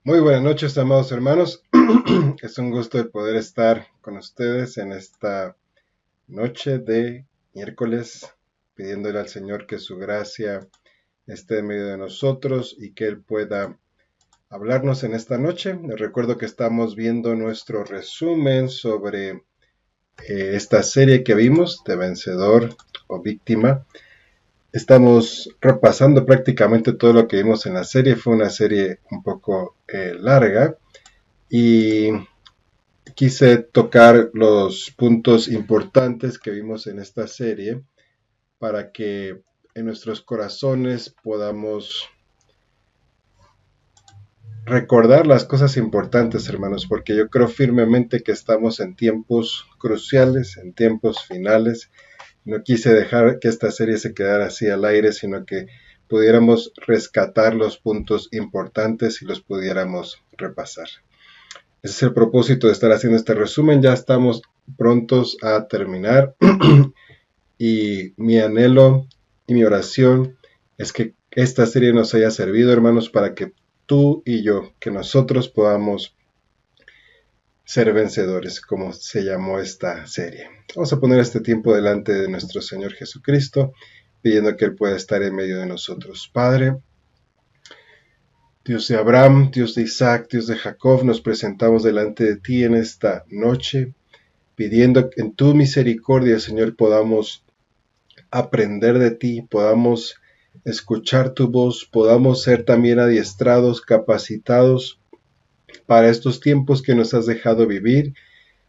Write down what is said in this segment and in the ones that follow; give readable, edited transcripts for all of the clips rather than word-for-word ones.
Muy buenas noches, amados hermanos. Es un gusto el poder estar con ustedes en esta noche de miércoles, pidiéndole al Señor que su gracia esté en medio de nosotros y que Él pueda hablarnos en esta noche. Les recuerdo que estamos viendo nuestro resumen sobre esta serie que vimos de Vencedor o Víctima. Estamos repasando prácticamente todo lo que vimos en la serie. Fue una serie un poco larga y quise tocar los puntos importantes que vimos en esta serie para que en nuestros corazones podamos recordar las cosas importantes, hermanos, porque yo creo firmemente que estamos en tiempos cruciales, en tiempos finales. No quise dejar que esta serie se quedara así al aire, sino que pudiéramos rescatar los puntos importantes y los pudiéramos repasar. Ese es el propósito de estar haciendo este resumen. Ya estamos prontos a terminar y mi anhelo y mi oración es que esta serie nos haya servido, hermanos, para que tú y yo, que nosotros podamos ser vencedores, como se llamó esta serie. Vamos a poner este tiempo delante de nuestro Señor Jesucristo, pidiendo que Él pueda estar en medio de nosotros. Padre, Dios de Abraham, Dios de Isaac, Dios de Jacob, nos presentamos delante de ti en esta noche, pidiendo que en tu misericordia, Señor, podamos aprender de ti, podamos escuchar tu voz, podamos ser también adiestrados, capacitados para estos tiempos que nos has dejado vivir,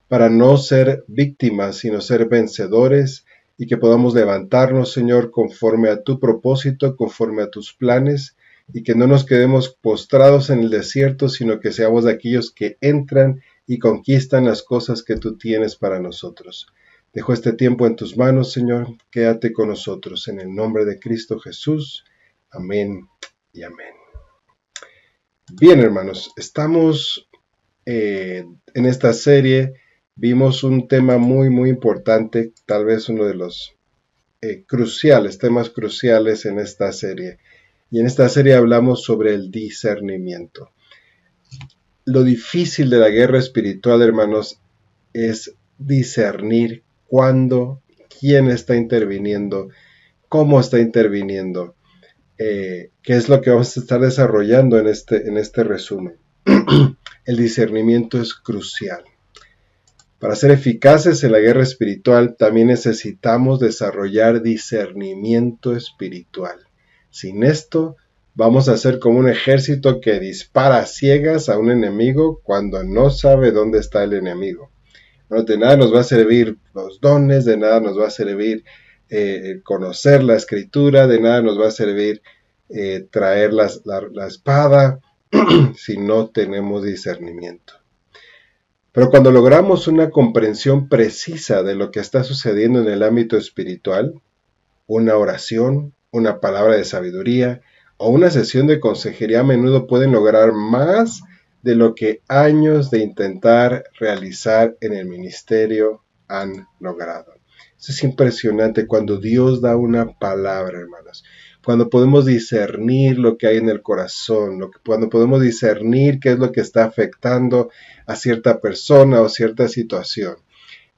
para no ser víctimas, sino ser vencedores, y que podamos levantarnos, Señor, conforme a tu propósito, conforme a tus planes, y que no nos quedemos postrados en el desierto, sino que seamos de aquellos que entran y conquistan las cosas que tú tienes para nosotros. Dejo este tiempo en tus manos, Señor, quédate con nosotros, en el nombre de Cristo Jesús. Amén y amén. Bien, hermanos, estamos en esta serie. Vimos un tema muy importante, tal vez uno de los temas cruciales en esta serie. Y en esta serie hablamos sobre el discernimiento. Lo difícil de la guerra espiritual, hermanos, es discernir cuándo, quién está interviniendo, cómo está interviniendo, qué es lo que vamos a estar desarrollando en este resumen. El discernimiento es crucial. Para ser eficaces en la guerra espiritual, también necesitamos desarrollar discernimiento espiritual. Sin esto, vamos a ser como un ejército que dispara a ciegas a un enemigo cuando no sabe dónde está el enemigo. Bueno, de nada nos va a servir los dones, de nada nos va a servir conocer la escritura, de nada nos va a servir traer la espada si no tenemos discernimiento. Pero cuando logramos una comprensión precisa de lo que está sucediendo en el ámbito espiritual, una oración, una palabra de sabiduría o una sesión de consejería a menudo pueden lograr más de lo que años de intentar realizar en el ministerio han logrado. Eso es impresionante cuando Dios da una palabra, hermanos. Cuando podemos discernir lo que hay en el corazón, cuando podemos discernir qué es lo que está afectando a cierta persona o cierta situación.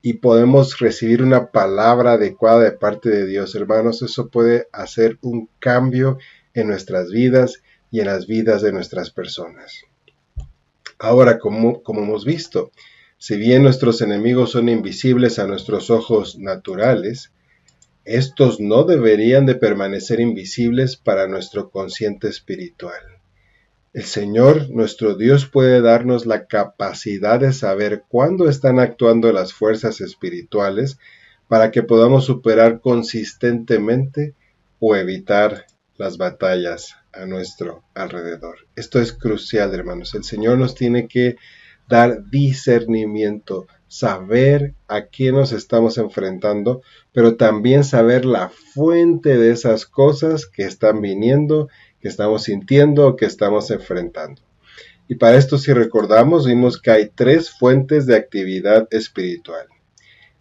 Y podemos recibir una palabra adecuada de parte de Dios, hermanos. Eso puede hacer un cambio en nuestras vidas y en las vidas de nuestras personas. Ahora, como hemos visto, si bien nuestros enemigos son invisibles a nuestros ojos naturales, estos no deberían de permanecer invisibles para nuestro consciente espiritual. El Señor, nuestro Dios, puede darnos la capacidad de saber cuándo están actuando las fuerzas espirituales para que podamos superar consistentemente o evitar las batallas a nuestro alrededor. Esto es crucial, hermanos. El Señor nos tiene que dar discernimiento, saber a quién nos estamos enfrentando, pero también saber la fuente de esas cosas que están viniendo, que estamos sintiendo o que estamos enfrentando. Y para esto, si recordamos, vimos que hay 3 fuentes de actividad espiritual.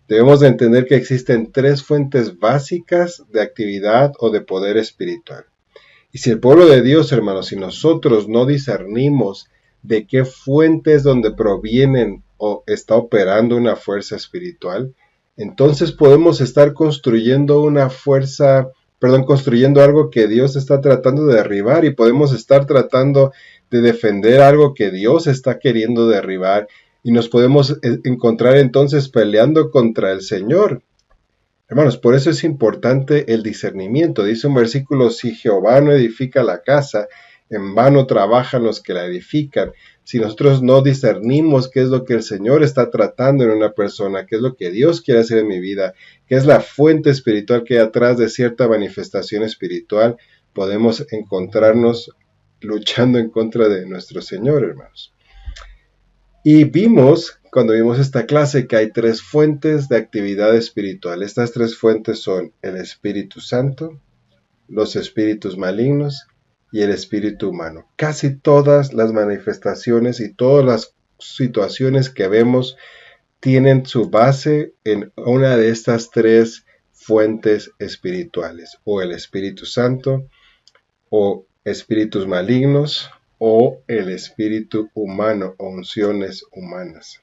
Debemos de entender que existen 3 fuentes básicas de actividad o de poder espiritual. Y si el pueblo de Dios, hermanos, si nosotros no discernimos de qué fuente es donde provienen o está operando una fuerza espiritual, entonces podemos estar construyendo construyendo algo que Dios está tratando de derribar, y podemos estar tratando de defender algo que Dios está queriendo derribar, y nos podemos encontrar entonces peleando contra el Señor. Hermanos, por eso es importante el discernimiento. Dice un versículo: si Jehová no edifica la casa, en vano trabajan los que la edifican. Si nosotros no discernimos qué es lo que el Señor está tratando en una persona, qué es lo que Dios quiere hacer en mi vida, qué es la fuente espiritual que hay atrás de cierta manifestación espiritual, podemos encontrarnos luchando en contra de nuestro Señor, hermanos. Y cuando vimos esta clase, que hay 3 fuentes de actividad espiritual. Estas 3 fuentes son el Espíritu Santo, los espíritus malignos y el espíritu humano. Casi todas las manifestaciones y todas las situaciones que vemos tienen su base en una de estas 3 fuentes espirituales, o el Espíritu Santo, o espíritus malignos, o el espíritu humano, o unciones humanas.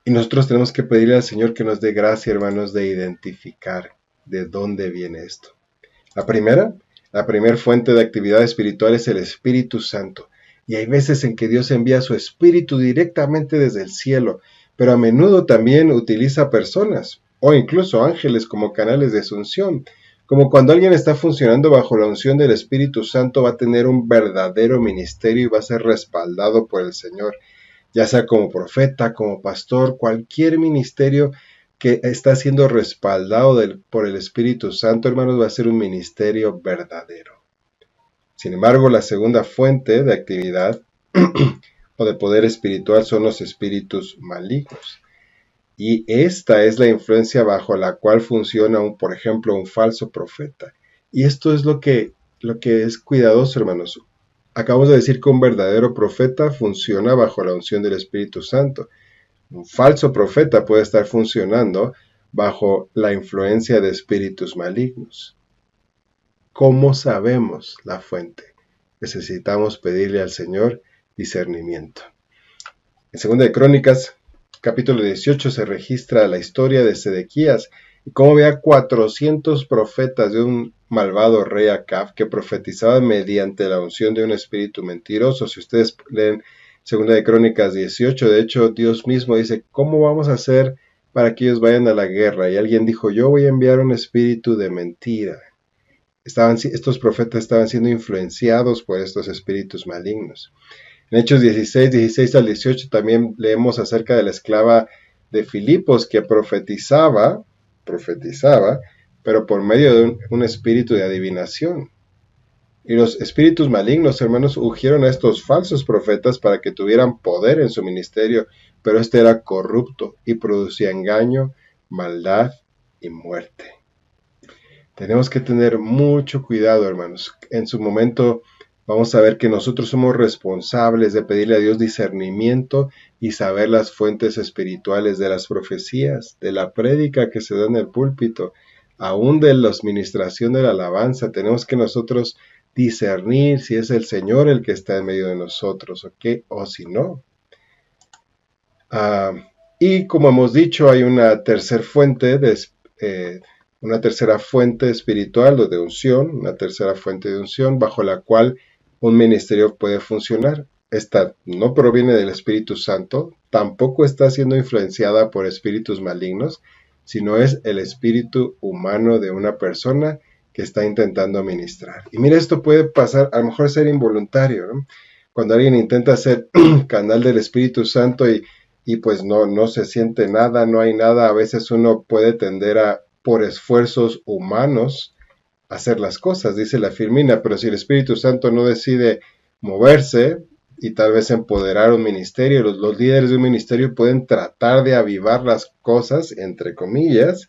Y nosotros tenemos que pedirle al Señor que nos dé gracia, hermanos, de identificar de dónde viene esto. La primera fuente de actividad espiritual es el Espíritu Santo. Y hay veces en que Dios envía su Espíritu directamente desde el cielo, pero a menudo también utiliza personas o incluso ángeles como canales de unción. Como cuando alguien está funcionando bajo la unción del Espíritu Santo, va a tener un verdadero ministerio y va a ser respaldado por el Señor, ya sea como profeta, como pastor, cualquier ministerio que está siendo respaldado por el Espíritu Santo, hermanos, va a ser un ministerio verdadero. Sin embargo, la segunda fuente de actividad o de poder espiritual son los espíritus malignos. Y esta es la influencia bajo la cual funciona, por ejemplo, un falso profeta. Y esto es lo que es cuidadoso, hermanos. Acabamos de decir que un verdadero profeta funciona bajo la unción del Espíritu Santo. Un falso profeta puede estar funcionando bajo la influencia de espíritus malignos. ¿Cómo sabemos la fuente? Necesitamos pedirle al Señor discernimiento. En 2 de Crónicas, capítulo 18, se registra la historia de Sedequías y cómo había 400 profetas de un malvado rey Acab que profetizaban mediante la unción de un espíritu mentiroso. Si ustedes leen 2 de Crónicas 18, de hecho Dios mismo dice: ¿cómo vamos a hacer para que ellos vayan a la guerra? Y alguien dijo: yo voy a enviar un espíritu de mentira. Estos profetas estaban siendo influenciados por estos espíritus malignos. En Hechos 16 al 18 también leemos acerca de la esclava de Filipos que profetizaba, pero por medio de un espíritu de adivinación. Y los espíritus malignos, hermanos, ungieron a estos falsos profetas para que tuvieran poder en su ministerio, pero este era corrupto y producía engaño, maldad y muerte. Tenemos que tener mucho cuidado, hermanos. En su momento vamos a ver que nosotros somos responsables de pedirle a Dios discernimiento y saber las fuentes espirituales de las profecías, de la prédica que se da en el púlpito, aún de la administración de la alabanza. Tenemos que nosotros discernir si es el Señor el que está en medio de nosotros, o si no. Y como hemos dicho, hay una tercera fuente espiritual o de unción, una tercera fuente de unción bajo la cual un ministerio puede funcionar. Esta no proviene del Espíritu Santo, tampoco está siendo influenciada por espíritus malignos, sino es el espíritu humano de una persona que está intentando ministrar. Y mira, esto puede pasar, a lo mejor ser involuntario, ¿no? Cuando alguien intenta ser canal del Espíritu Santo y pues no se siente nada, no hay nada, a veces uno puede tender a, por esfuerzos humanos, hacer las cosas, dice la Firmina, pero si el Espíritu Santo no decide moverse y tal vez empoderar un ministerio, los líderes de un ministerio pueden tratar de avivar las cosas, entre comillas,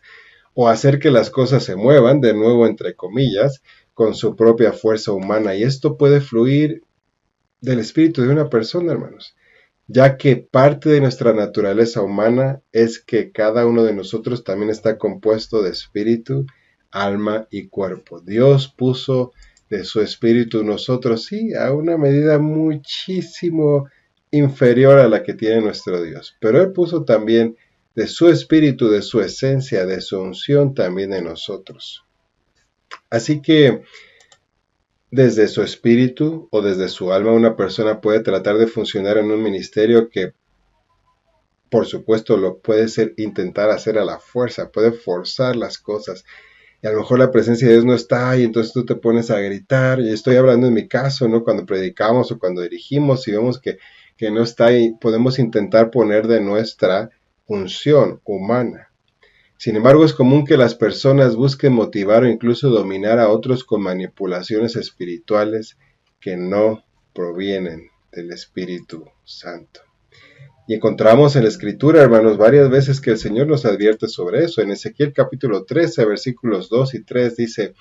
o hacer que las cosas se muevan, de nuevo entre comillas, con su propia fuerza humana. Y esto puede fluir del espíritu de una persona, hermanos, ya que parte de nuestra naturaleza humana es que cada uno de nosotros también está compuesto de espíritu, alma y cuerpo. Dios puso de su espíritu, nosotros sí, a una medida muchísimo inferior a la que tiene nuestro Dios. Pero Él puso también de su espíritu, de su esencia, de su unción también en nosotros. Así que desde su espíritu o desde su alma una persona puede tratar de funcionar en un ministerio que por supuesto lo puede intentar hacer a la fuerza, puede forzar las cosas. Y a lo mejor la presencia de Dios no está ahí, entonces tú te pones a gritar. Y estoy hablando en mi caso, ¿no? Cuando predicamos o cuando dirigimos y vemos que no está ahí, podemos intentar poner de nuestra unción humana. Sin embargo, es común que las personas busquen motivar o incluso dominar a otros con manipulaciones espirituales que no provienen del Espíritu Santo. Y encontramos en la Escritura, hermanos, varias veces que el Señor nos advierte sobre eso. En Ezequiel capítulo 13, versículos 2 y 3 dice: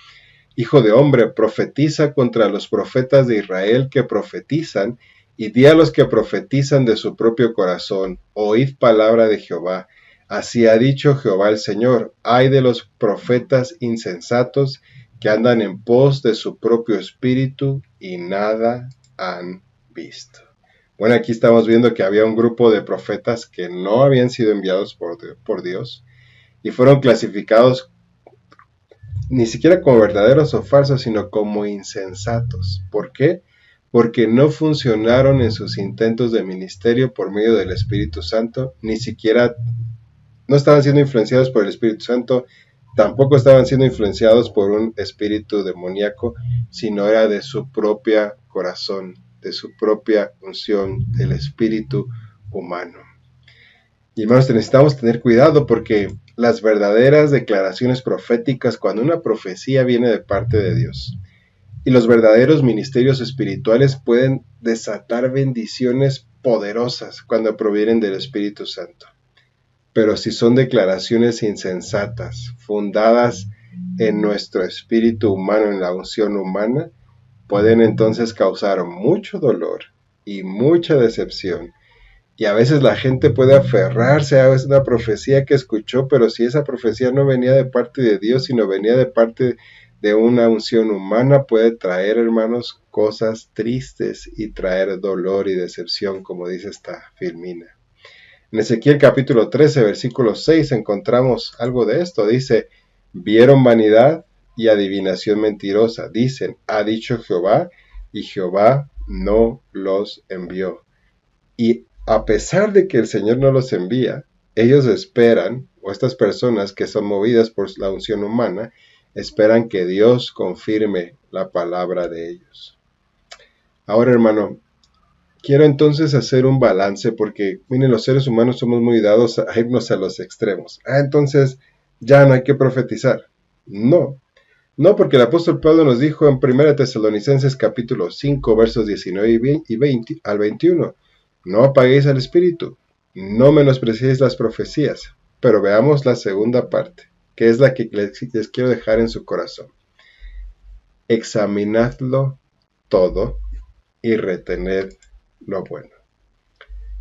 Hijo de hombre, profetiza contra los profetas de Israel que profetizan, y di a los que profetizan de su propio corazón: oíd palabra de Jehová. Así ha dicho Jehová el Señor: ay de los profetas insensatos que andan en pos de su propio espíritu y nada han visto. Bueno, aquí estamos viendo que había un grupo de profetas que no habían sido enviados por Dios y fueron clasificados ni siquiera como verdaderos o falsos, sino como insensatos. ¿Por qué? Porque no funcionaron en sus intentos de ministerio por medio del Espíritu Santo, ni siquiera no estaban siendo influenciados por el Espíritu Santo, tampoco estaban siendo influenciados por un espíritu demoníaco, sino era de su propio corazón, de su propia unción, del espíritu humano. Y hermanos, necesitamos tener cuidado porque las verdaderas declaraciones proféticas, cuando una profecía viene de parte de Dios, y los verdaderos ministerios espirituales pueden desatar bendiciones poderosas cuando provienen del Espíritu Santo. Pero si son declaraciones insensatas, fundadas en nuestro espíritu humano, en la unción humana, pueden entonces causar mucho dolor y mucha decepción. Y a veces la gente puede aferrarse a una profecía que escuchó, pero si esa profecía no venía de parte de Dios, sino venía de parte de una unción humana, puede traer, hermanos, cosas tristes y traer dolor y decepción, como dice esta Filmina. En Ezequiel capítulo 13, versículo 6 encontramos algo de esto. Dice: vieron vanidad y adivinación mentirosa. Dicen: ha dicho Jehová, y Jehová no los envió. Y a pesar de que el Señor no los envía, ellos esperan, o estas personas que son movidas por la unción humana, esperan que Dios confirme la palabra de ellos. Ahora, hermano, quiero entonces hacer un balance porque, miren, los seres humanos somos muy dados a irnos a los extremos. Entonces ya no hay que profetizar. No, porque el apóstol Pablo nos dijo en 1 Tesalonicenses capítulo 5, versos 19 y 20 al 21, no apaguéis al espíritu, no menospreciéis las profecías. Pero veamos la segunda parte, que es la que les quiero dejar en su corazón. Examinadlo todo y retened lo bueno.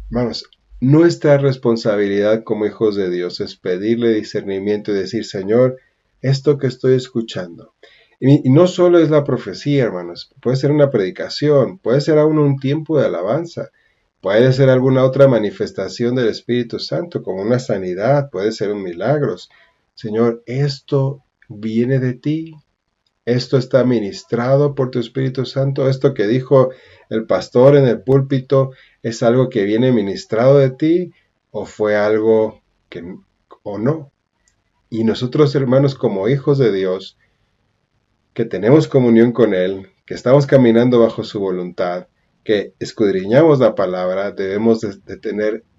Hermanos, nuestra responsabilidad como hijos de Dios es pedirle discernimiento y decir: Señor, esto que estoy escuchando. Y no solo es la profecía, hermanos, puede ser una predicación, puede ser aún un tiempo de alabanza, puede ser alguna otra manifestación del Espíritu Santo, como una sanidad, puede ser un milagro. Señor, esto viene de ti. Esto está ministrado por tu Espíritu Santo. Esto que dijo el pastor en el púlpito, ¿es algo que viene ministrado de ti o fue algo que o no? Y nosotros, hermanos, como hijos de Dios, que tenemos comunión con Él, que estamos caminando bajo su voluntad, que escudriñamos la palabra, debemos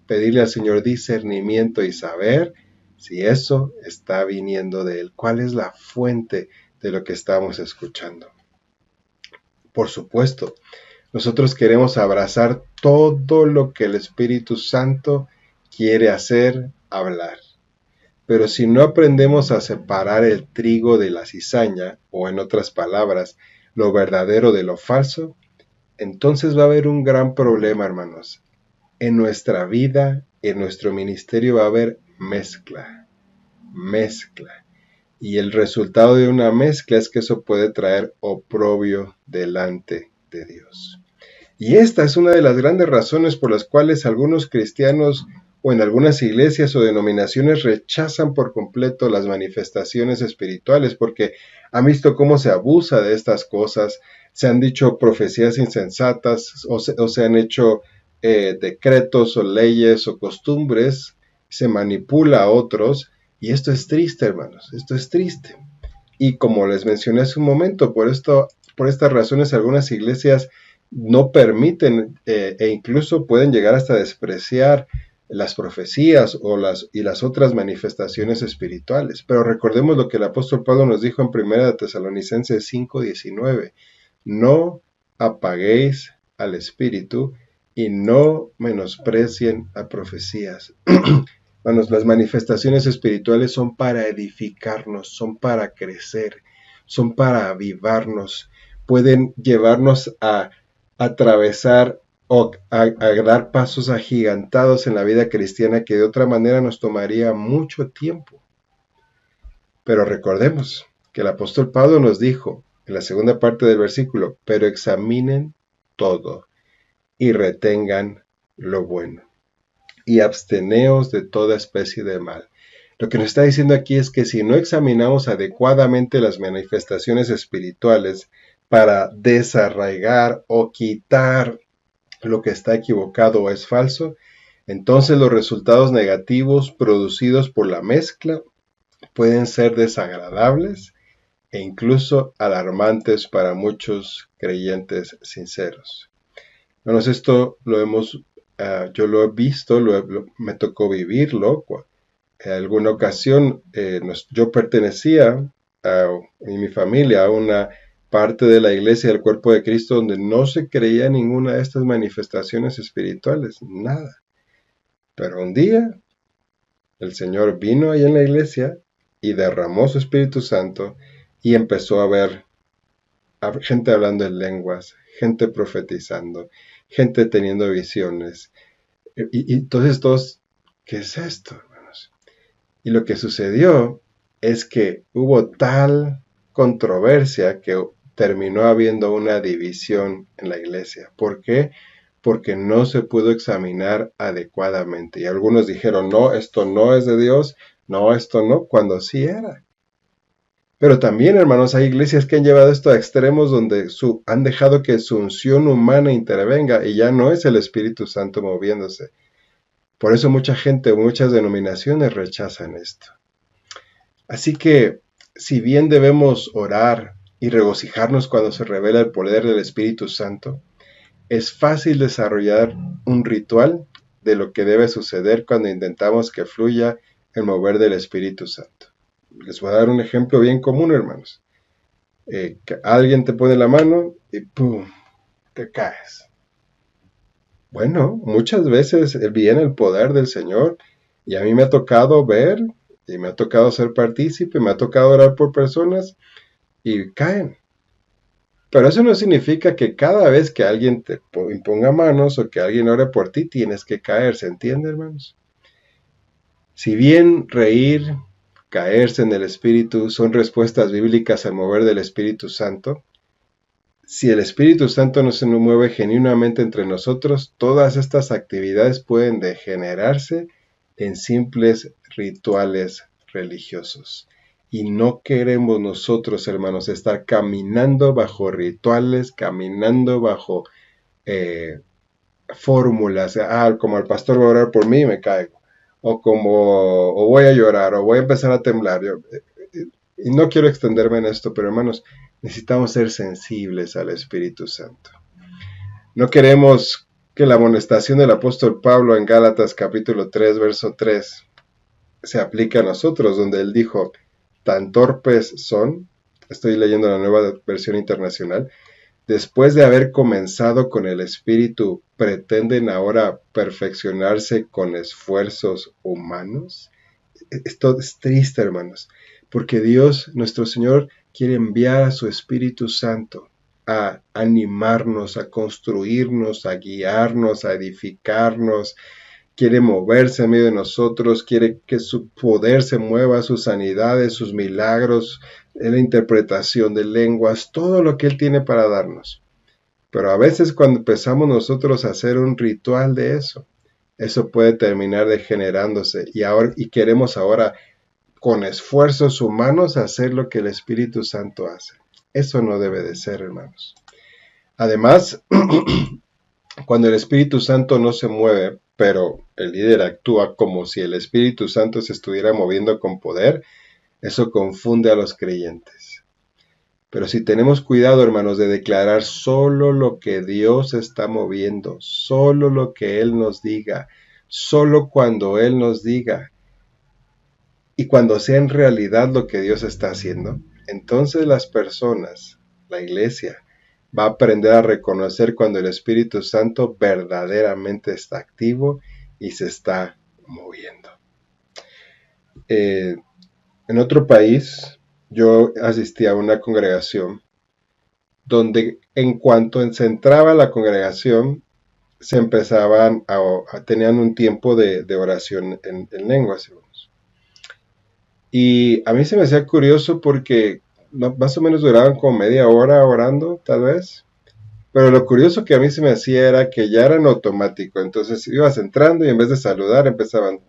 pedirle al Señor discernimiento y saber si eso está viniendo de Él. ¿Cuál es la fuente de lo que estamos escuchando? Por supuesto, nosotros queremos abrazar todo lo que el Espíritu Santo quiere hacer, hablar. Pero si no aprendemos a separar el trigo de la cizaña, o en otras palabras, lo verdadero de lo falso, entonces va a haber un gran problema, hermanos. En nuestra vida, en nuestro ministerio va a haber mezcla. Y el resultado de una mezcla es que eso puede traer oprobio delante de Dios. Y esta es una de las grandes razones por las cuales algunos cristianos o en algunas iglesias o denominaciones rechazan por completo las manifestaciones espirituales, porque han visto cómo se abusa de estas cosas, se han dicho profecías insensatas o se han hecho decretos o leyes o costumbres, se manipula a otros, y esto es triste, hermanos, esto es triste. Y como les mencioné hace un momento, por estas razones algunas iglesias no permiten e incluso pueden llegar hasta despreciar las profecías y las otras manifestaciones espirituales. Pero recordemos lo que el apóstol Pablo nos dijo en 1 Tesalonicenses 5:19: no apaguéis al espíritu y no menosprecien a profecías. Hermanos, las manifestaciones espirituales son para edificarnos, son para crecer, son para avivarnos, pueden llevarnos a atravesar o a dar pasos agigantados en la vida cristiana que de otra manera nos tomaría mucho tiempo. Pero recordemos que el apóstol Pablo nos dijo en la segunda parte del versículo: pero examinen todo y retengan lo bueno, y absteneos de toda especie de mal. Lo que nos está diciendo aquí es que si no examinamos adecuadamente las manifestaciones espirituales para desarraigar o quitar lo que está equivocado o es falso, entonces los resultados negativos producidos por la mezcla pueden ser desagradables e incluso alarmantes para muchos creyentes sinceros. Bueno, esto yo lo he visto, me tocó vivirlo. En alguna ocasión yo pertenecía y mi familia a una parte de la iglesia del cuerpo de Cristo donde no se creía ninguna de estas manifestaciones espirituales, nada. Pero un día el Señor vino ahí en la iglesia y derramó su Espíritu Santo y empezó a ver a gente hablando en lenguas, gente profetizando, gente teniendo visiones. Y entonces todos, ¿qué es esto, hermanos? Y lo que sucedió es que hubo tal controversia que terminó habiendo una división en la iglesia. ¿Por qué? Porque no se pudo examinar adecuadamente. Y algunos dijeron: no, esto no es de Dios, no, esto no, cuando sí era. Pero también, hermanos, hay iglesias que han llevado esto a extremos donde han dejado que su unción humana intervenga y ya no es el Espíritu Santo moviéndose. Por eso mucha gente, muchas denominaciones rechazan esto. Así que, si bien debemos orar y regocijarnos cuando se revela el poder del Espíritu Santo, es fácil desarrollar un ritual de lo que debe suceder cuando intentamos que fluya el mover del Espíritu Santo. Les voy a dar un ejemplo bien común, hermanos. Que alguien te pone la mano y ¡pum!, te caes. Bueno, muchas veces viene el poder del Señor y a mí me ha tocado ver y me ha tocado ser partícipe, me ha tocado orar por personas y caen. Pero eso no significa que cada vez que alguien te imponga manos o que alguien ore por ti tienes que caer, ¿se entiende, hermanos? Si bien reír, caerse en el Espíritu son respuestas bíblicas al mover del Espíritu Santo, si el Espíritu Santo no se mueve genuinamente entre nosotros, todas estas actividades pueden degenerarse en simples rituales religiosos. Y no queremos nosotros, hermanos, estar caminando bajo rituales, caminando bajo fórmulas. Como el pastor va a orar por mí, me caigo. O voy a llorar, o voy a empezar a temblar. Y no quiero extenderme en esto, pero hermanos, necesitamos ser sensibles al Espíritu Santo. No queremos que la amonestación del apóstol Pablo en Gálatas capítulo 3, verso 3, se aplique a nosotros, donde él dijo: tan torpes son, estoy leyendo la Nueva Versión Internacional, después de haber comenzado con el Espíritu, ¿pretenden ahora perfeccionarse con esfuerzos humanos? Esto es triste, hermanos, porque Dios, nuestro Señor, quiere enviar a su Espíritu Santo a animarnos, a construirnos, a guiarnos, a edificarnos, quiere moverse en medio de nosotros, quiere que su poder se mueva, sus sanidades, sus milagros, la interpretación de lenguas, todo lo que Él tiene para darnos. Pero a veces cuando empezamos nosotros a hacer un ritual de eso puede terminar degenerándose y queremos ahora con esfuerzos humanos hacer lo que el Espíritu Santo hace. Eso no debe de ser, hermanos. Además, cuando el Espíritu Santo no se mueve, pero el líder actúa como si el Espíritu Santo se estuviera moviendo con poder, eso confunde a los creyentes. Pero si tenemos cuidado, hermanos, de declarar solo lo que Dios está moviendo, solo lo que Él nos diga, solo cuando Él nos diga, y cuando sea en realidad lo que Dios está haciendo, entonces las personas, la iglesia, va a aprender a reconocer cuando el Espíritu Santo verdaderamente está activo y se está moviendo. En otro país, yo asistí a una congregación donde en cuanto se entraba a la congregación, se empezaban tenían un tiempo de oración en lenguas. Y a mí se me hacía curioso porque más o menos duraban como media hora orando, tal vez. Pero lo curioso que a mí se me hacía era que ya era en automático. Entonces ibas entrando y en vez de saludar empezaban.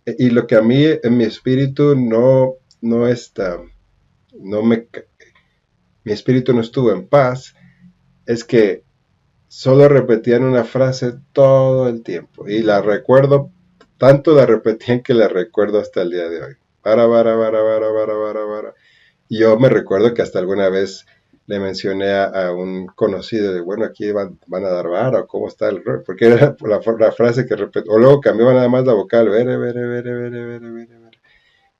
Y lo que a mí en mi espíritu no está, no me, mi espíritu no estuvo en paz, es que solo repetían una frase todo el tiempo. Y la recuerdo, tanto la repetían que la recuerdo hasta el día de hoy. Para. Y yo me recuerdo que hasta alguna vez le mencioné a un conocido de, bueno, aquí van a dar vara, o cómo está el rol, porque era la frase que repetía, o luego cambiaba nada más la vocal, vere.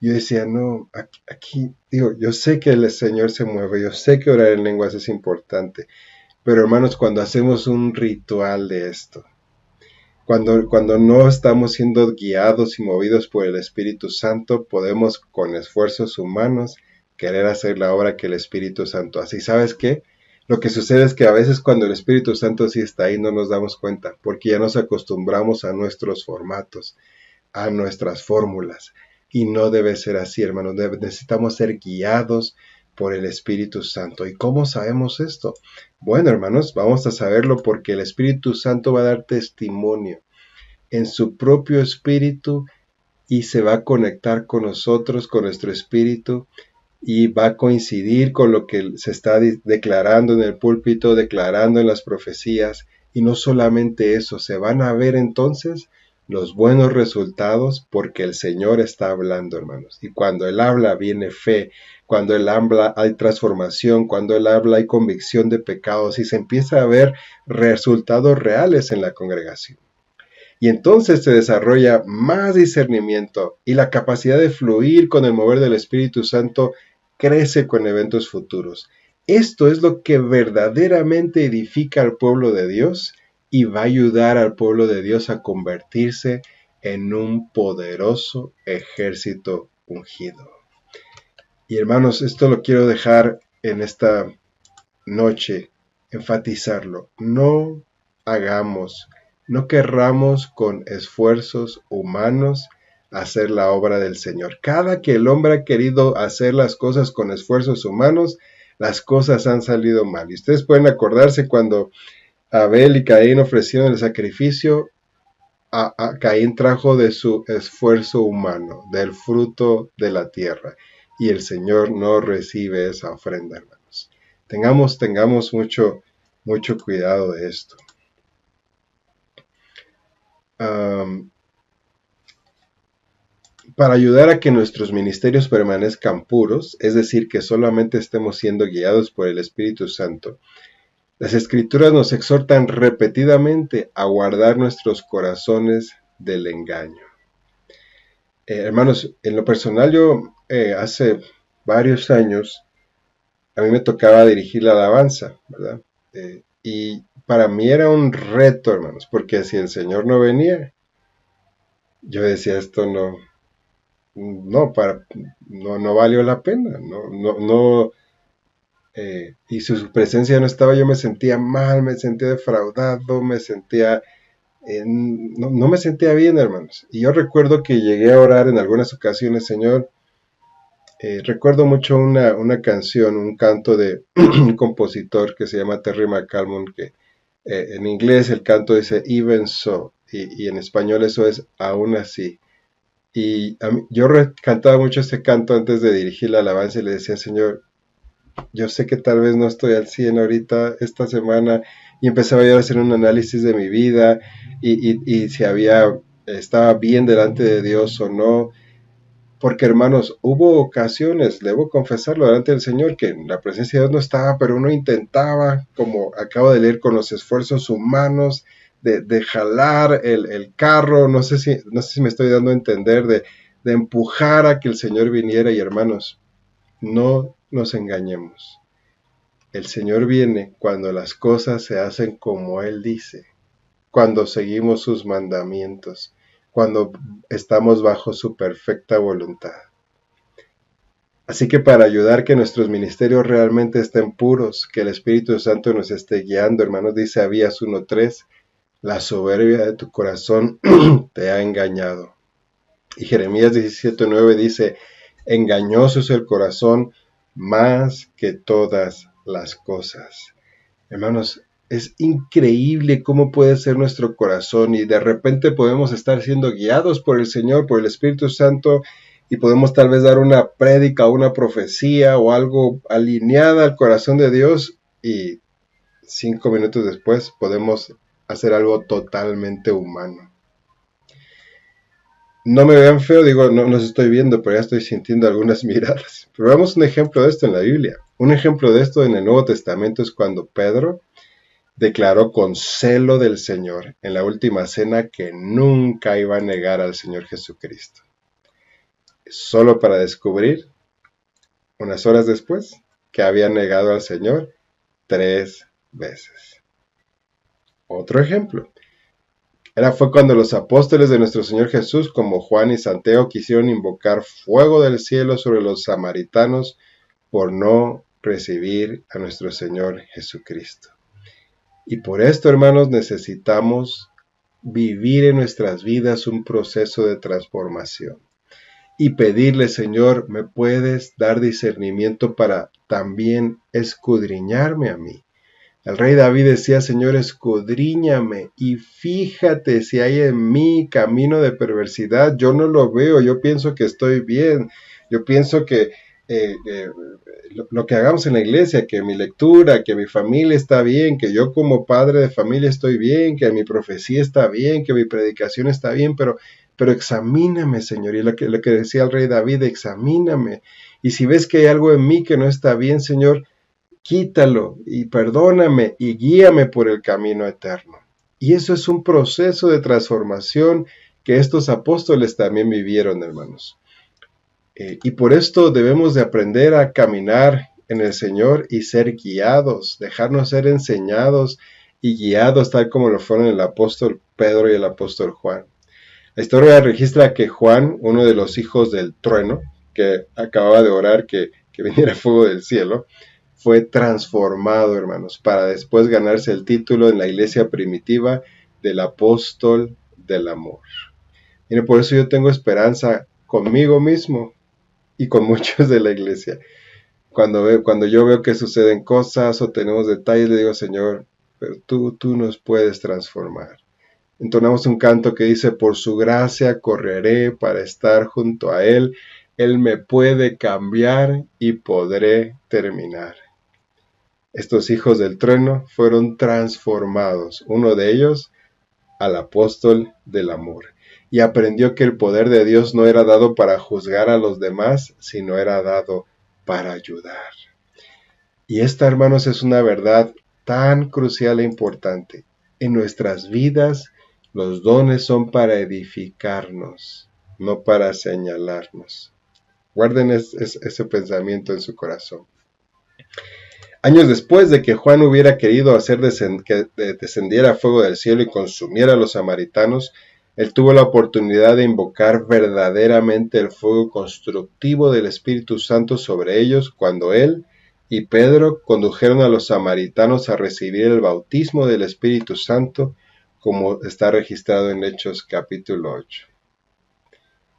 Yo decía, no, aquí, digo, yo sé que el Señor se mueve, yo sé que orar en lenguas es importante, pero hermanos, cuando hacemos un ritual de esto, cuando no estamos siendo guiados y movidos por el Espíritu Santo, podemos con esfuerzos humanos querer hacer la obra que el Espíritu Santo hace. ¿Y sabes qué? Lo que sucede es que a veces cuando el Espíritu Santo sí está ahí no nos damos cuenta, porque ya nos acostumbramos a nuestros formatos, a nuestras fórmulas. Y no debe ser así, hermanos. Necesitamos ser guiados por el Espíritu Santo. ¿Y cómo sabemos esto? Bueno, hermanos, vamos a saberlo porque el Espíritu Santo va a dar testimonio en su propio espíritu y se va a conectar con nosotros, con nuestro espíritu, y va a coincidir con lo que se está declarando en el púlpito, declarando en las profecías. Y no solamente eso, se van a ver entonces los buenos resultados porque el Señor está hablando, hermanos. Y cuando Él habla viene fe, cuando Él habla hay transformación, cuando Él habla hay convicción de pecados y se empieza a ver resultados reales en la congregación. Y entonces se desarrolla más discernimiento y la capacidad de fluir con el mover del Espíritu Santo crece con eventos futuros. Esto es lo que verdaderamente edifica al pueblo de Dios y va a ayudar al pueblo de Dios a convertirse en un poderoso ejército ungido. Y hermanos, esto lo quiero dejar en esta noche, enfatizarlo. No querramos con esfuerzos humanos hacer la obra del Señor. Cada que el hombre ha querido hacer las cosas con esfuerzos humanos, las cosas han salido mal. Y ustedes pueden acordarse cuando Abel y Caín ofrecieron el sacrificio, a Caín trajo de su esfuerzo humano, del fruto de la tierra. Y el Señor no recibe esa ofrenda, hermanos. Tengamos mucho cuidado de esto. Para ayudar a que nuestros ministerios permanezcan puros, es decir, que solamente estemos siendo guiados por el Espíritu Santo, las Escrituras nos exhortan repetidamente a guardar nuestros corazones del engaño. Hermanos, en lo personal yo hace varios años a mí me tocaba dirigir la alabanza, ¿verdad? Y para mí era un reto, hermanos, porque si el Señor no venía, yo decía, esto no valió la pena, y si su presencia no estaba, yo me sentía mal, me sentía defraudado, me sentía no me sentía bien, hermanos. Y yo recuerdo que llegué a orar en algunas ocasiones, Señor. Recuerdo mucho una canción, un canto de un compositor que se llama Terry McCalmon, que en inglés el canto dice Even So, y en español eso es aún así. Y yo cantaba mucho este canto antes de dirigir la alabanza y le decía, Señor, yo sé que tal vez no estoy al 100 ahorita, esta semana, y empezaba yo a hacer un análisis de mi vida y si estaba bien delante de Dios o no, porque hermanos, hubo ocasiones, debo confesarlo delante del Señor, que en la presencia de Dios no estaba, pero uno intentaba, como acabo de leer, con los esfuerzos humanos, de jalar el carro, no sé si me estoy dando a entender, de empujar a que el Señor viniera. Y hermanos, no nos engañemos. El Señor viene cuando las cosas se hacen como Él dice, cuando seguimos sus mandamientos, cuando estamos bajo su perfecta voluntad. Así que para ayudar que nuestros ministerios realmente estén puros, que el Espíritu Santo nos esté guiando, hermanos, dice Abías 1:3, la soberbia de tu corazón te ha engañado. Y Jeremías 17:9 dice, engañoso es el corazón más que todas las cosas. Hermanos, es increíble cómo puede ser nuestro corazón y de repente podemos estar siendo guiados por el Señor, por el Espíritu Santo, y podemos tal vez dar una prédica o una profecía o algo alineada al corazón de Dios y 5 minutos después podemos hacer algo totalmente humano. No me vean feo, digo, no los estoy viendo, pero ya estoy sintiendo algunas miradas. Pero veamos un ejemplo de esto en la Biblia. Un ejemplo de esto en el Nuevo Testamento es cuando Pedro declaró con celo del Señor en la última cena que nunca iba a negar al Señor Jesucristo. Solo para descubrir, unas horas después, que había negado al Señor 3 veces. Otro ejemplo. Fue cuando los apóstoles de nuestro Señor Jesús, como Juan y Santiago, quisieron invocar fuego del cielo sobre los samaritanos por no recibir a nuestro Señor Jesucristo. Y por esto, hermanos, necesitamos vivir en nuestras vidas un proceso de transformación y pedirle, Señor, ¿me puedes dar discernimiento para también escudriñarme a mí? El rey David decía, Señor, escudriñame y fíjate si hay en mí camino de perversidad. Yo no lo veo, yo pienso que estoy bien, yo pienso que lo que hagamos en la iglesia, que mi lectura, que mi familia está bien, que yo como padre de familia estoy bien, que mi profecía está bien, que mi predicación está bien, pero examíname, Señor. Y lo que decía el rey David, examíname. Y si ves que hay algo en mí que no está bien, Señor, quítalo y perdóname y guíame por el camino eterno. Y eso es un proceso de transformación que estos apóstoles también vivieron, hermanos. Y por esto debemos de aprender a caminar en el Señor y ser guiados, dejarnos ser enseñados y guiados tal como lo fueron el apóstol Pedro y el apóstol Juan. La historia registra que Juan, uno de los hijos del trueno, que acababa de orar que viniera fuego del cielo, fue transformado, hermanos, para después ganarse el título en la iglesia primitiva del apóstol del amor. Miren, por eso yo tengo esperanza conmigo mismo y con muchos de la iglesia. Cuando yo veo que suceden cosas o tenemos detalles, le digo, Señor, pero tú nos puedes transformar. Entonamos un canto que dice, por su gracia correré para estar junto a Él. Él me puede cambiar y podré terminar. Estos hijos del trueno fueron transformados, uno de ellos al apóstol del amor, y aprendió que el poder de Dios no era dado para juzgar a los demás, sino era dado para ayudar. Y esta, hermanos, es una verdad tan crucial e importante. En nuestras vidas, los dones son para edificarnos, no para señalarnos. Guarden ese pensamiento en su corazón. Años después de que Juan hubiera querido hacer que descendiera fuego del cielo y consumiera a los samaritanos, él tuvo la oportunidad de invocar verdaderamente el fuego constructivo del Espíritu Santo sobre ellos cuando él y Pedro condujeron a los samaritanos a recibir el bautismo del Espíritu Santo como está registrado en Hechos capítulo 8.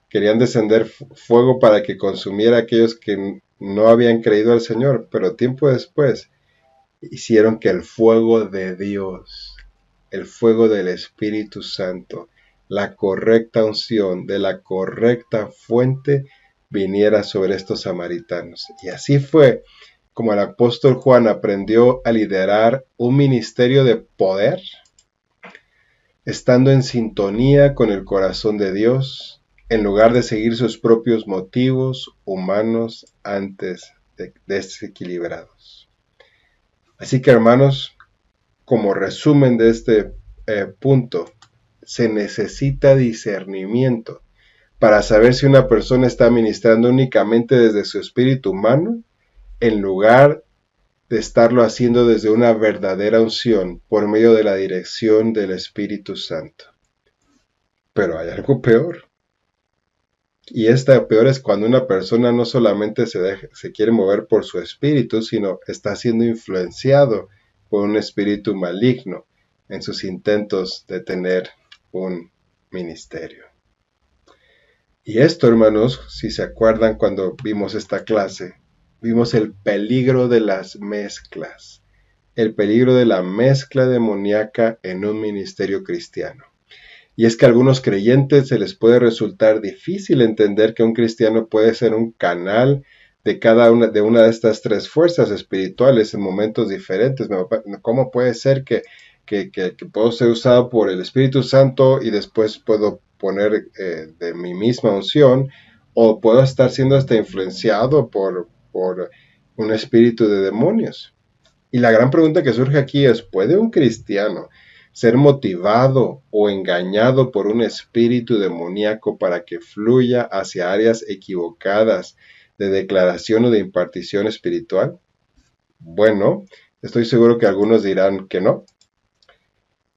Querían descender fuego para que consumiera a aquellos que no habían creído al Señor, pero tiempo después hicieron que el fuego de Dios, el fuego del Espíritu Santo, la correcta unción de la correcta fuente viniera sobre estos samaritanos. Y así fue como el apóstol Juan aprendió a liderar un ministerio de poder, estando en sintonía con el corazón de Dios, en lugar de seguir sus propios motivos humanos antes desequilibrados. Así que, hermanos, como resumen de este punto, se necesita discernimiento para saber si una persona está ministrando únicamente desde su espíritu humano, en lugar de estarlo haciendo desde una verdadera unción por medio de la dirección del Espíritu Santo. Pero hay algo peor. Y esta peor es cuando una persona no solamente se quiere mover por su espíritu, sino está siendo influenciado por un espíritu maligno en sus intentos de tener un ministerio. Y esto, hermanos, si se acuerdan cuando vimos esta clase, vimos el peligro de las mezclas, el peligro de la mezcla demoníaca en un ministerio cristiano. Y es que a algunos creyentes se les puede resultar difícil entender que un cristiano puede ser un canal de una de estas tres fuerzas espirituales en momentos diferentes. ¿Cómo puede ser que puedo ser usado por el Espíritu Santo y después puedo poner de mi misma unción, o puedo estar siendo hasta influenciado por un espíritu de demonios? Y la gran pregunta que surge aquí es, ¿puede un cristiano ser motivado o engañado por un espíritu demoníaco para que fluya hacia áreas equivocadas de declaración o de impartición espiritual? Bueno, estoy seguro que algunos dirán que no,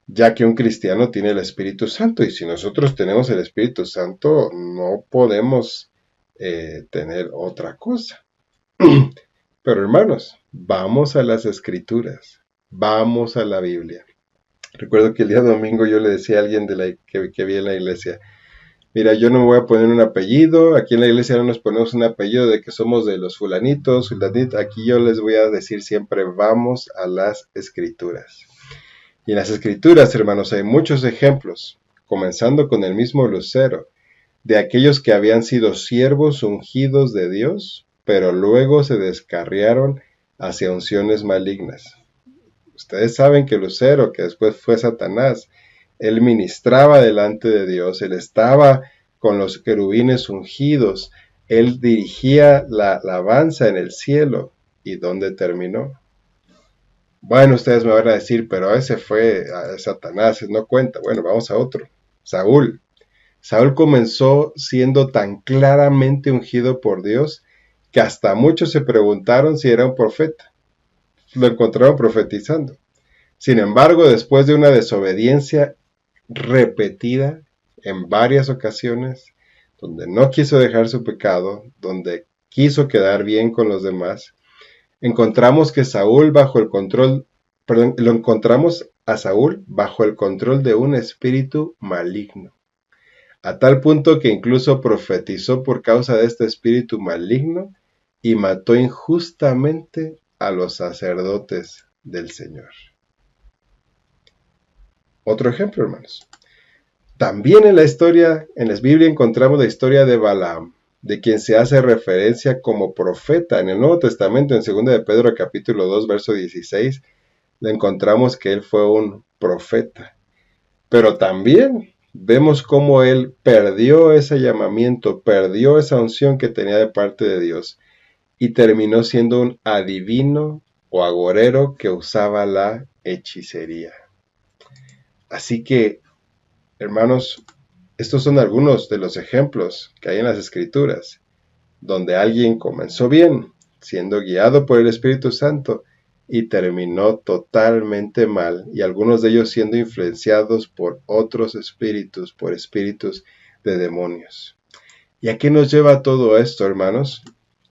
ya que un cristiano tiene el Espíritu Santo, y si nosotros tenemos el Espíritu Santo, no podemos tener otra cosa. Pero hermanos, vamos a las Escrituras, vamos a la Biblia. Recuerdo que el día domingo yo le decía a alguien que vi en la iglesia, mira, yo no me voy a poner un apellido, aquí en la iglesia no nos ponemos un apellido de que somos de los fulanitos, aquí yo les voy a decir siempre, vamos a las Escrituras. Y en las Escrituras, hermanos, hay muchos ejemplos, comenzando con el mismo Lucero, de aquellos que habían sido siervos ungidos de Dios, pero luego se descarriaron hacia unciones malignas. Ustedes saben que Lucero, que después fue Satanás, él ministraba delante de Dios, él estaba con los querubines ungidos, él dirigía la alabanza en el cielo. ¿Y dónde terminó? Bueno, ustedes me van a decir, pero ese fue Satanás, no cuenta. Bueno, vamos a otro. Saúl. Saúl comenzó siendo tan claramente ungido por Dios que hasta muchos se preguntaron si era un profeta. Lo encontraron profetizando. Sin embargo, después de una desobediencia repetida en varias ocasiones, donde no quiso dejar su pecado, donde quiso quedar bien con los demás, encontramos a Saúl bajo el control de un espíritu maligno, a tal punto que incluso profetizó por causa de este espíritu maligno y mató injustamente a los sacerdotes del Señor. Otro ejemplo, hermanos. También en la Biblia encontramos la historia de Balaam, de quien se hace referencia como profeta. En el Nuevo Testamento, en 2 de Pedro capítulo 2, verso 16, le encontramos que él fue un profeta. Pero también vemos cómo él perdió ese llamamiento, perdió esa unción que tenía de parte de Dios, y terminó siendo un adivino o agorero que usaba la hechicería. Así que, hermanos, estos son algunos de los ejemplos que hay en las Escrituras, donde alguien comenzó bien, siendo guiado por el Espíritu Santo, y terminó totalmente mal, y algunos de ellos siendo influenciados por otros espíritus, por espíritus de demonios. ¿Y a qué nos lleva todo esto, hermanos?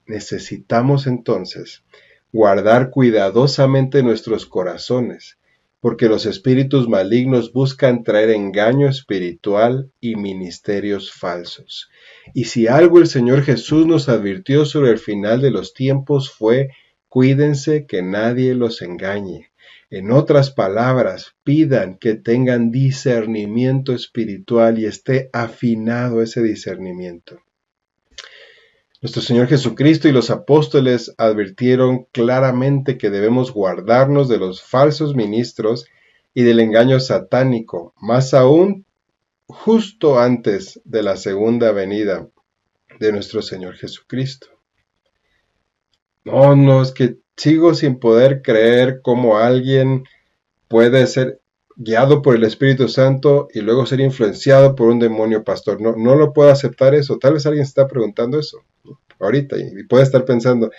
Necesitamos entonces guardar cuidadosamente nuestros corazones, porque los espíritus malignos buscan traer engaño espiritual y ministerios falsos. Y si algo el Señor Jesús nos advirtió sobre el final de los tiempos fue: cuídense que nadie los engañe. En otras palabras, pidan que tengan discernimiento espiritual y esté afinado ese discernimiento. Nuestro Señor Jesucristo y los apóstoles advirtieron claramente que debemos guardarnos de los falsos ministros y del engaño satánico, más aún justo antes de la segunda venida de nuestro Señor Jesucristo. No, es que sigo sin poder creer cómo alguien puede ser guiado por el Espíritu Santo y luego ser influenciado por un demonio pastor. No lo puedo aceptar eso. Tal vez alguien se está preguntando eso ahorita y puede estar pensando,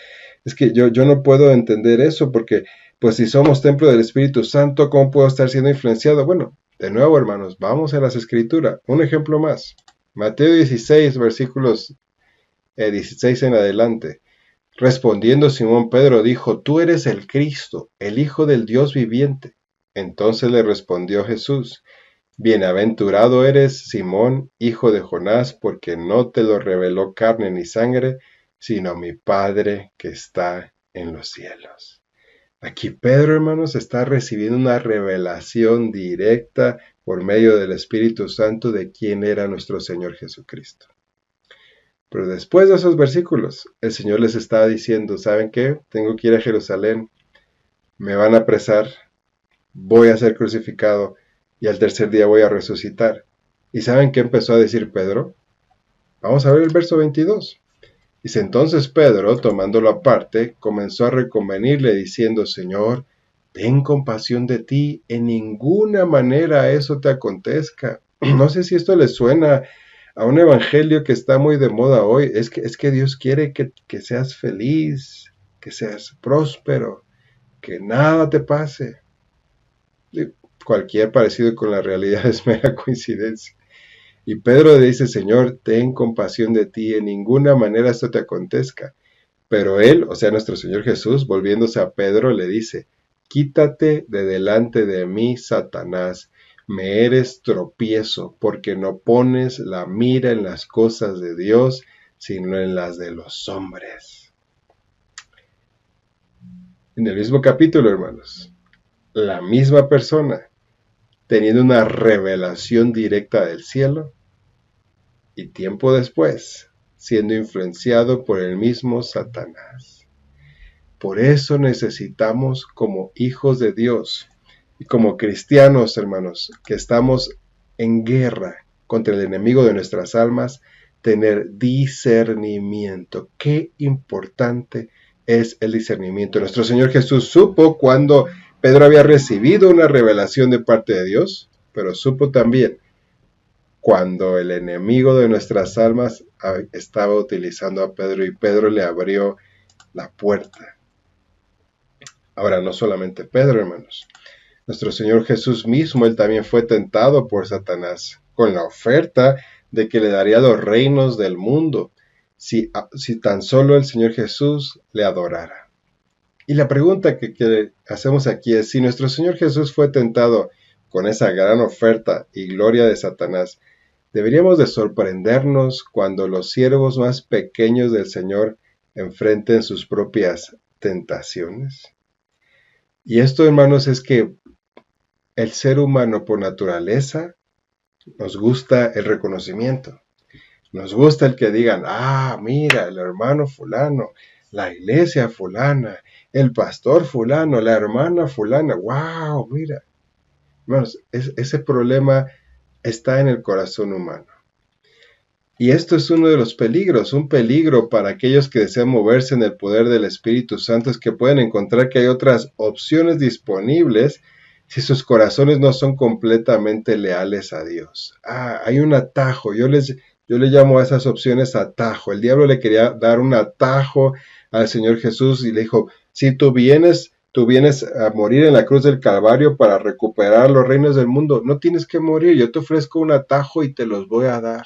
es que yo no puedo entender eso porque pues si somos templo del Espíritu Santo, ¿cómo puedo estar siendo influenciado? Bueno, de nuevo, hermanos, vamos a las Escrituras. Un ejemplo más. Mateo 16, versículos 16 en adelante. Respondiendo Simón Pedro dijo: Tú eres el Cristo, el Hijo del Dios viviente. Entonces le respondió Jesús: Bienaventurado eres, Simón, hijo de Jonás, porque no te lo reveló carne ni sangre, sino mi Padre que está en los cielos. Aquí Pedro, hermanos, está recibiendo una revelación directa por medio del Espíritu Santo de quién era nuestro Señor Jesucristo. Pero después de esos versículos, el Señor les estaba diciendo: ¿saben qué? Tengo que ir a Jerusalén, me van a apresar, voy a ser crucificado y al tercer día voy a resucitar. ¿Y saben qué empezó a decir Pedro? Vamos a ver el verso 22. Dice: entonces Pedro, tomándolo aparte, comenzó a reconvenirle diciendo: Señor, ten compasión de ti, en ninguna manera eso te acontezca. No sé si esto les suena a un evangelio que está muy de moda hoy. Es que Dios quiere que seas feliz, que seas próspero, que nada te pase. Cualquier parecido con la realidad es mera coincidencia. Y Pedro dice: Señor, ten compasión de ti, en ninguna manera esto te acontezca. Pero él, o sea, nuestro Señor Jesús, volviéndose a Pedro, le dice: quítate de delante de mí, Satanás, me eres tropiezo, porque no pones la mira en las cosas de Dios, sino en las de los hombres. En el mismo capítulo, hermanos, la misma persona, teniendo una revelación directa del cielo, y tiempo después, siendo influenciado por el mismo Satanás. Por eso necesitamos, como hijos de Dios y como cristianos, hermanos, que estamos en guerra contra el enemigo de nuestras almas, tener discernimiento. Qué importante es el discernimiento. Nuestro Señor Jesús supo cuando Pedro había recibido una revelación de parte de Dios, pero supo también cuando el enemigo de nuestras almas estaba utilizando a Pedro y Pedro le abrió la puerta. Ahora, no solamente Pedro, hermanos. Nuestro Señor Jesús mismo, él también fue tentado por Satanás con la oferta de que le daría los reinos del mundo si tan solo el Señor Jesús le adorara. Y la pregunta que hacemos aquí es: si nuestro Señor Jesús fue tentado con esa gran oferta y gloria de Satanás, ¿deberíamos de sorprendernos cuando los siervos más pequeños del Señor enfrenten sus propias tentaciones? Y esto, hermanos, es que el ser humano por naturaleza nos gusta el reconocimiento. Nos gusta el que digan: mira, el hermano fulano, la iglesia fulana, el pastor fulano, la hermana fulana. ¡Wow! Mira. Hermanos, ese problema está en el corazón humano. Y esto es uno de los peligros, un peligro para aquellos que desean moverse en el poder del Espíritu Santo, es que pueden encontrar que hay otras opciones disponibles si sus corazones no son completamente leales a Dios. Hay un atajo. Yo le llamo a esas opciones atajo. El diablo le quería dar un atajo al Señor Jesús y le dijo: si tú vienes a morir en la cruz del Calvario para recuperar los reinos del mundo, no tienes que morir, yo te ofrezco un atajo y te los voy a dar.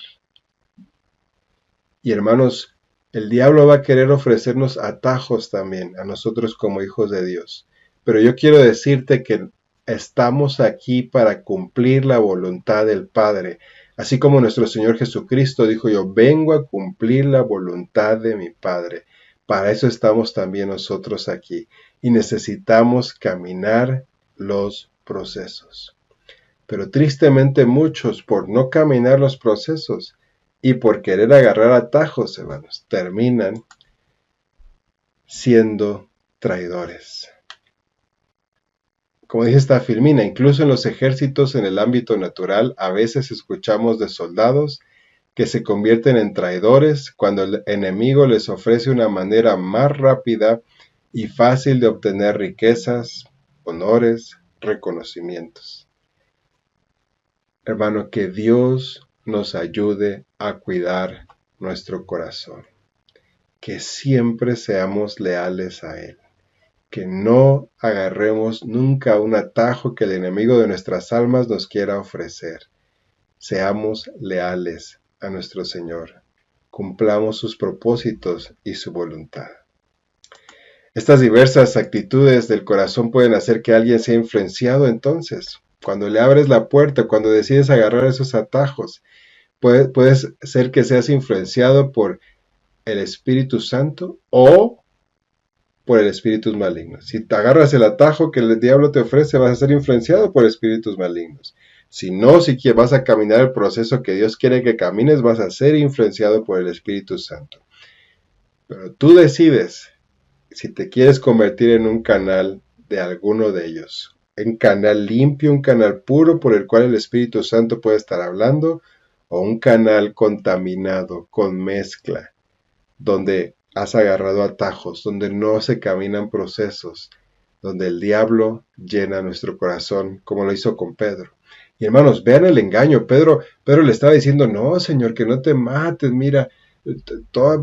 Y hermanos, el diablo va a querer ofrecernos atajos también a nosotros como hijos de Dios. Pero yo quiero decirte que estamos aquí para cumplir la voluntad del Padre. Así como nuestro Señor Jesucristo dijo, yo vengo a cumplir la voluntad de mi Padre. Para eso estamos también nosotros aquí. Y necesitamos caminar los procesos. Pero tristemente muchos, por no caminar los procesos y por querer agarrar atajos, hermanos, terminan siendo traidores. Como dice esta Filmina, incluso en los ejércitos en el ámbito natural, a veces escuchamos de soldados que se convierten en traidores cuando el enemigo les ofrece una manera más rápida y fácil de obtener riquezas, honores, reconocimientos. Hermano, que Dios nos ayude a cuidar nuestro corazón, que siempre seamos leales a Él, que no agarremos nunca un atajo que el enemigo de nuestras almas nos quiera ofrecer. Seamos leales a nuestro Señor, cumplamos sus propósitos y su voluntad. Estas diversas actitudes del corazón pueden hacer que alguien sea influenciado entonces. Cuando le abres la puerta, cuando decides agarrar esos atajos, puede ser que seas influenciado por el Espíritu Santo o por el espíritus malignos. Si te agarras el atajo que el diablo te ofrece, vas a ser influenciado por espíritus malignos. Si no, si vas a caminar el proceso que Dios quiere que camines, vas a ser influenciado por el Espíritu Santo. Pero tú decides si te quieres convertir en un canal de alguno de ellos. Un canal limpio, un canal puro por el cual el Espíritu Santo puede estar hablando, o un canal contaminado, con mezcla, donde has agarrado atajos, donde no se caminan procesos, donde el diablo llena nuestro corazón, como lo hizo con Pedro. Y hermanos, vean el engaño. Pedro le estaba diciendo, no, Señor, que no te mates, mira,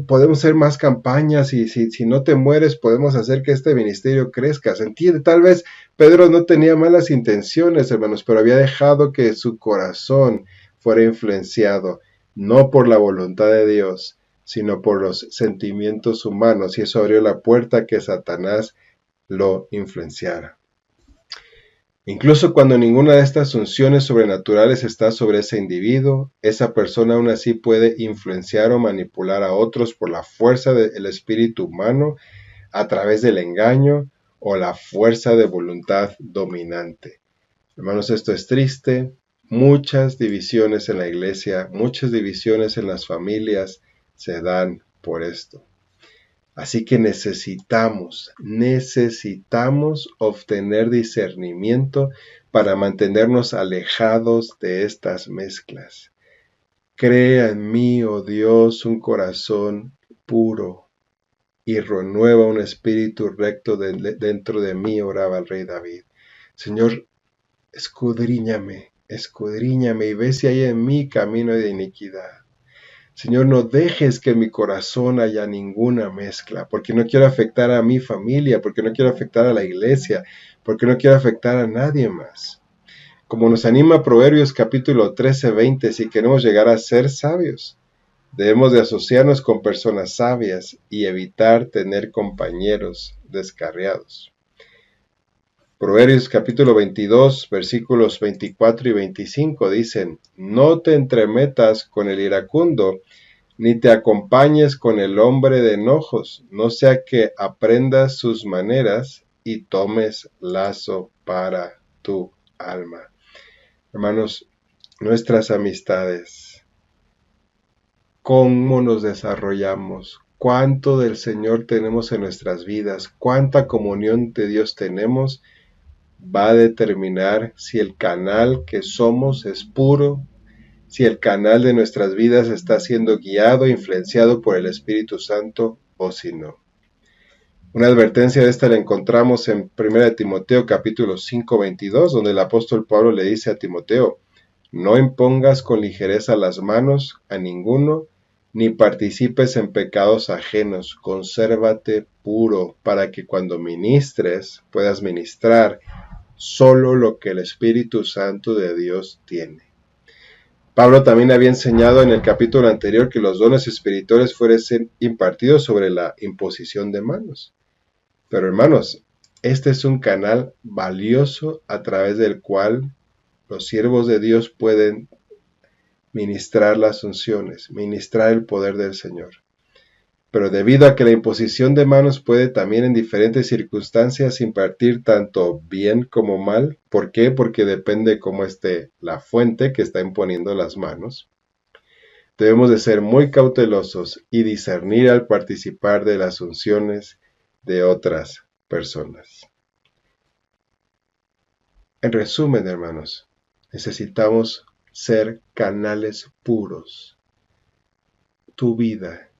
podemos hacer más campañas y si no te mueres podemos hacer que este ministerio crezca. ¿Se entiende? Tal vez Pedro no tenía malas intenciones, hermanos, pero había dejado que su corazón fuera influenciado, no por la voluntad de Dios, sino por los sentimientos humanos, y eso abrió la puerta a que Satanás lo influenciara. Incluso cuando ninguna de estas unciones sobrenaturales está sobre ese individuo, esa persona aún así puede influenciar o manipular a otros por la fuerza del espíritu humano, a través del engaño o la fuerza de voluntad dominante. Hermanos, esto es triste. Muchas divisiones en la iglesia, muchas divisiones en las familias se dan por esto. Así que necesitamos obtener discernimiento para mantenernos alejados de estas mezclas. Crea en mí, oh Dios, un corazón puro y renueva un espíritu recto dentro de mí, oraba el rey David. Señor, escudriñame y ve si hay en mí camino de iniquidad. Señor, no dejes que en mi corazón haya ninguna mezcla, porque no quiero afectar a mi familia, porque no quiero afectar a la iglesia, porque no quiero afectar a nadie más. Como nos anima Proverbios capítulo 13-20, si queremos llegar a ser sabios, debemos de asociarnos con personas sabias y evitar tener compañeros descarriados. Proverbios capítulo 22, versículos 24 y 25 dicen, no te entremetas con el iracundo, ni te acompañes con el hombre de enojos, no sea que aprendas sus maneras y tomes lazo para tu alma. Hermanos, nuestras amistades, ¿cómo nos desarrollamos? ¿Cuánto del Señor tenemos en nuestras vidas? ¿Cuánta comunión de Dios tenemos? Va a determinar si el canal que somos es puro, si el canal de nuestras vidas está siendo guiado, influenciado por el Espíritu Santo o si no. Una advertencia de esta la encontramos en 1 Timoteo capítulo 5:22, donde el apóstol Pablo le dice a Timoteo, no impongas con ligereza las manos a ninguno, ni participes en pecados ajenos, consérvate puro, para que cuando ministres puedas ministrar solo lo que el Espíritu Santo de Dios tiene. Pablo también había enseñado en el capítulo anterior que los dones espirituales fuesen impartidos sobre la imposición de manos. Pero hermanos, Este es un canal valioso a través del cual los siervos de Dios pueden ministrar las unciones, ministrar el poder del Señor. Pero debido a que la imposición de manos puede también en diferentes circunstancias impartir tanto bien como mal, ¿por qué? Porque depende cómo esté la fuente que está imponiendo las manos. Debemos de ser muy cautelosos y discernir al participar de las unciones de otras personas. En resumen, hermanos, necesitamos ser canales puros. Tu vida,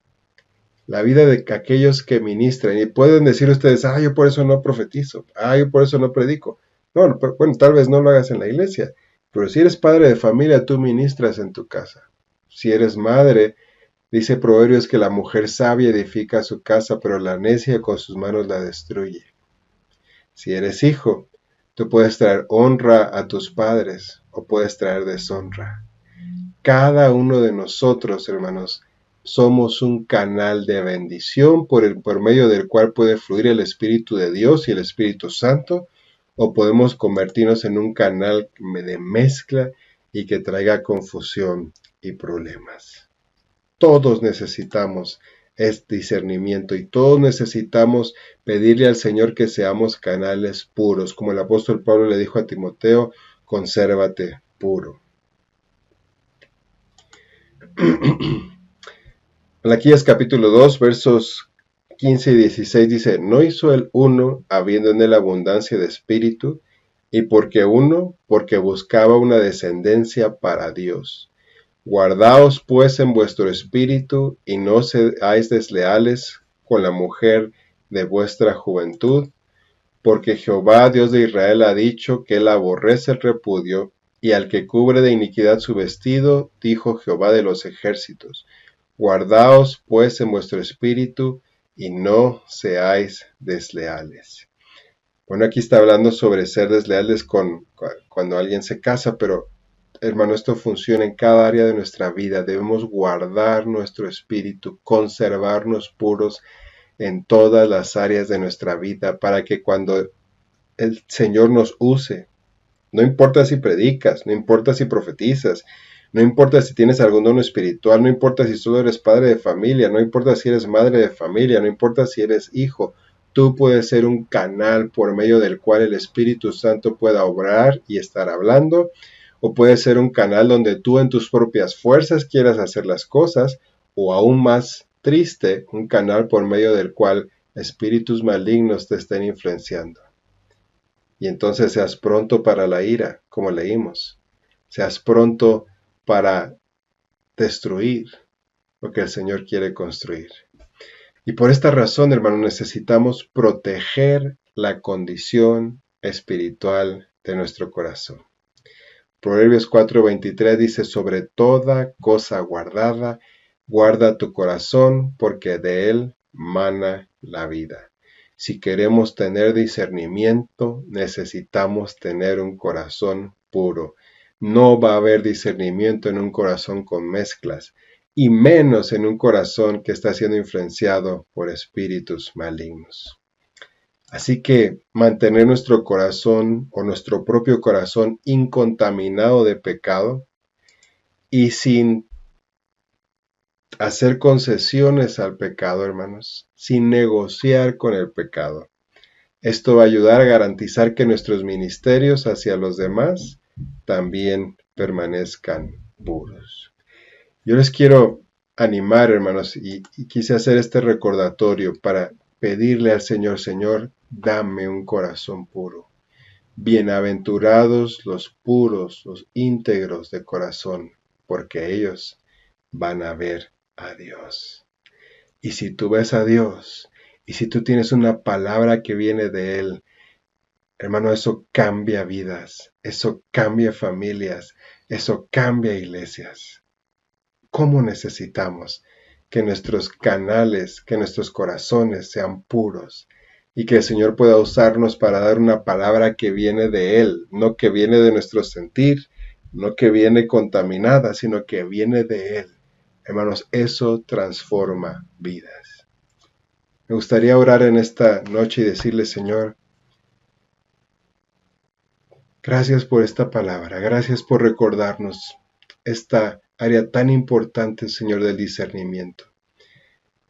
la vida de aquellos que ministran. Y pueden decir ustedes, yo por eso no profetizo, yo por eso no predico. No, bueno, tal vez no lo hagas en la iglesia, pero si eres padre de familia, tú ministras en tu casa. Si eres madre, dice Proverbios que la mujer sabia edifica su casa, pero la necia con sus manos la destruye. Si eres hijo, tú puedes traer honra a tus padres o puedes traer deshonra. Cada uno de nosotros, hermanos, somos un canal de bendición por medio del cual puede fluir el Espíritu de Dios y el Espíritu Santo, o podemos convertirnos en un canal de mezcla y que traiga confusión y problemas. Todos necesitamos este discernimiento y todos necesitamos pedirle al Señor que seamos canales puros. Como el apóstol Pablo le dijo a Timoteo, consérvate puro. Malaquías capítulo 2, versos 15 y 16 dice, no hizo el uno, habiendo en él abundancia de espíritu, y porque buscaba una descendencia para Dios. Guardaos pues en vuestro espíritu, y no seáis desleales con la mujer de vuestra juventud, porque Jehová, Dios de Israel, ha dicho que él aborrece el repudio, y al que cubre de iniquidad su vestido, dijo Jehová de los ejércitos. Guardaos pues en vuestro espíritu, y no seáis desleales. Bueno, aquí está hablando sobre ser desleales cuando alguien se casa, pero hermano, esto funciona en cada área de nuestra vida. Debemos guardar nuestro espíritu, conservarnos puros en todas las áreas de nuestra vida para que cuando el Señor nos use, no importa si predicas, no importa si profetizas, no importa si tienes algún don espiritual, no importa si solo eres padre de familia, no importa si eres madre de familia, no importa si eres hijo, tú puedes ser un canal por medio del cual el Espíritu Santo pueda obrar y estar hablando, o puede ser un canal donde tú en tus propias fuerzas quieras hacer las cosas, o aún más triste, un canal por medio del cual espíritus malignos te estén influenciando. Y entonces seas pronto para la ira, como leímos. Seas pronto para destruir lo que el Señor quiere construir. Y por esta razón, hermano, necesitamos proteger la condición espiritual de nuestro corazón. Proverbios 4:23 dice, sobre toda cosa guardada, guarda tu corazón, porque de él mana la vida. Si queremos tener discernimiento, necesitamos tener un corazón puro. No va a haber discernimiento en un corazón con mezclas, y menos en un corazón que está siendo influenciado por espíritus malignos. Así que mantener nuestro corazón o nuestro propio corazón incontaminado de pecado y sin hacer concesiones al pecado, hermanos, sin negociar con el pecado. Esto va a ayudar a garantizar que nuestros ministerios hacia los demás también permanezcan puros. Yo les quiero animar, hermanos, y quise hacer este recordatorio para pedirle al Señor, Señor, dame un corazón puro. Bienaventurados los puros, los íntegros de corazón, porque ellos van a ver a Dios. Y si tú ves a Dios, y si tú tienes una palabra que viene de Él, hermano, eso cambia vidas, eso cambia familias, eso cambia iglesias. ¿Cómo necesitamos que nuestros canales, que nuestros corazones sean puros y que el Señor pueda usarnos para dar una palabra que viene de Él, no que viene de nuestro sentir, no que viene contaminada, sino que viene de Él? Hermanos, eso transforma vidas. Me gustaría orar en esta noche y decirle, Señor, Gracias por esta palabra, gracias por recordarnos esta área tan importante, Señor, del discernimiento.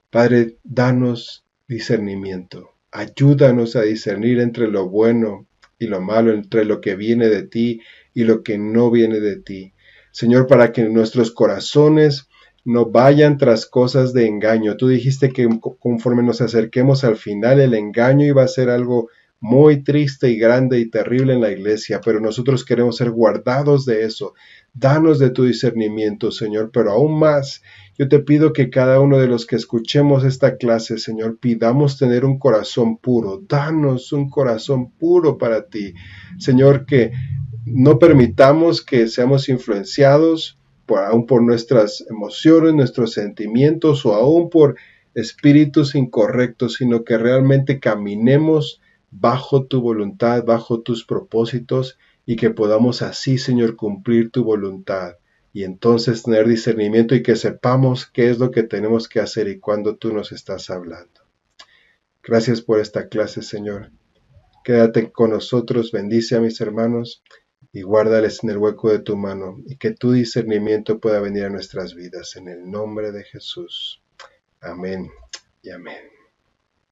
Padre, danos discernimiento, ayúdanos a discernir entre lo bueno y lo malo, entre lo que viene de ti y lo que no viene de ti. Señor, para que nuestros corazones no vayan tras cosas de engaño. Tú dijiste que conforme nos acerquemos al final, el engaño iba a ser algo muy triste y grande y terrible en la iglesia, pero nosotros queremos ser guardados de eso. Danos de tu discernimiento, Señor, pero aún más, yo te pido que cada uno de los que escuchemos esta clase, Señor, pidamos tener un corazón puro. Danos un corazón puro para ti. Señor, que no permitamos que seamos influenciados aún por nuestras emociones, nuestros sentimientos o aún por espíritus incorrectos, sino que realmente caminemos bajo tu voluntad, bajo tus propósitos y que podamos así, Señor, cumplir tu voluntad y entonces tener discernimiento y que sepamos qué es lo que tenemos que hacer y cuándo tú nos estás hablando. Gracias por esta clase, Señor. Quédate con nosotros, bendice a mis hermanos y guárdales en el hueco de tu mano y que tu discernimiento pueda venir a nuestras vidas. En el nombre de Jesús. Amén y amén.